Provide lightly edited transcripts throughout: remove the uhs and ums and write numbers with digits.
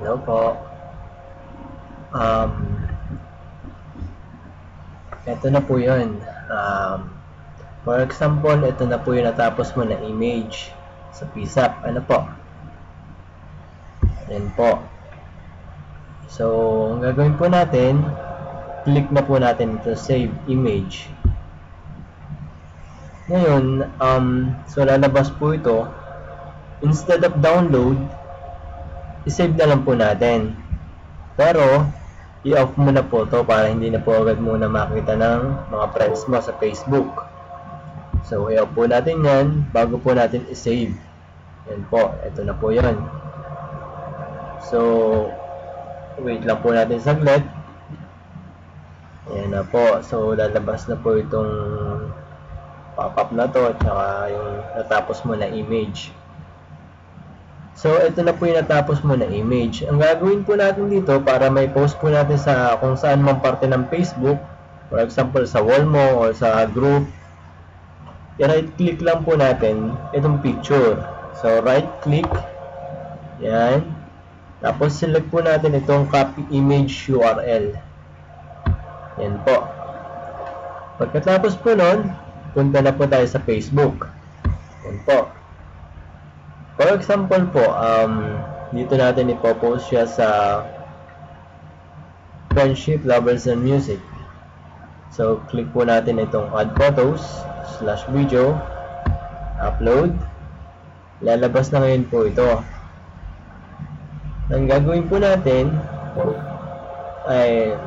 Hello po. Ito na po yun. For example, ito na po yung natapos mo na image sa PSAP. Ano po? Ayan po. So, ang gagawin po natin, click na po natin ito, save image. Ngayon, so lalabas po ito. Instead of download, i-save na lang po natin. Pero, i-off mo na po ito para hindi na po agad muna makita ng mga friends mo sa Facebook. So, i-off po natin yan bago po natin i-save. Yan po, ito na po yan. So, wait lang po natin saglit. Ayan na po. So, lalabas na po itong pop-up na to at saka yung natapos mo na image. So, ito na po yung natapos mo na image. Ang gagawin po natin dito para may post po natin sa kung saan man parte ng Facebook, for example, sa wall mo or sa group, i-right click lang po natin itong picture. So, right click. Yan. Tapos, select po natin itong copy image URL. Yan po. Pagkatapos po nun, punta na po tayo sa Facebook. Yan po. For example po, dito natin ipopost siya sa Friendship, Lovers, and Music. So, click po natin itong Add Photos, /video, Upload. Lalabas na ngayon po ito. Ang gagawin po natin ay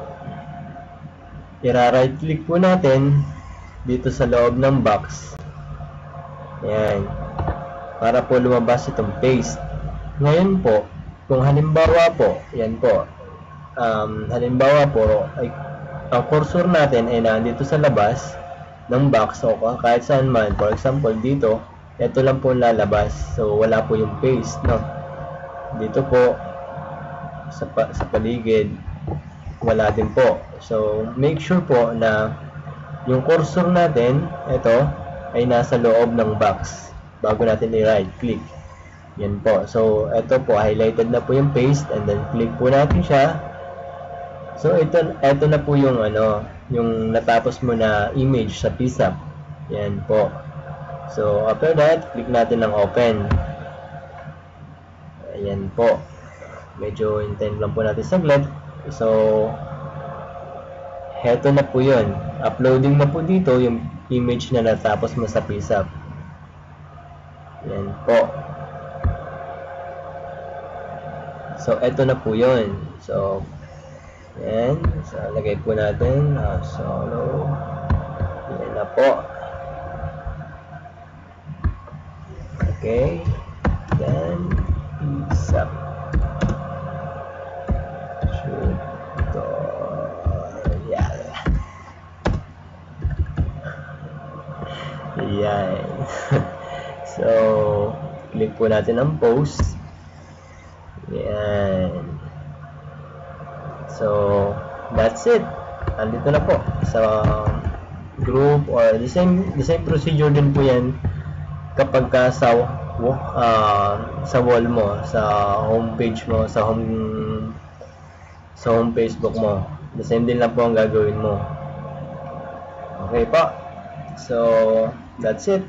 i-right click po natin dito sa loob ng box. Ayan. Para po lumabas itong paste. Ngayon po, kung halimbawa po, yan po, halimbawa po, ay, ang cursor natin ay nandito sa labas ng box o kahit saan man. For example, dito, ito lang po lalabas. So, wala po yung paste, no? Dito po, sa paligid, wala din po. So, make sure po na yung cursor natin, ito, ay nasa loob ng box bago natin i-right click. Yan po. So, ito po, highlighted na po yung paste and then click po natin siya. So, ito na po yung yung natapos mo na image sa PSAP. Yan po. So, after that, click natin ng open. Ayan po. Medyo hintayin lang po natin saglit. So, heto na po yun. Uploading na po dito yung image na natapos mo sa PSAP. Yan po. So, eto na po yun. So, yan. So, lagay po natin. Solo. Yan na po. Okay. Then, PSAP. Tutorial. Yan. So, click po natin ang post. Yan. So, that's it. Andito na po sa group or the same procedure din po yan kapag ka sa wall mo, sa home page mo, sa home Facebook mo. The same din lang po ang gagawin mo. Okay po. So, that's it.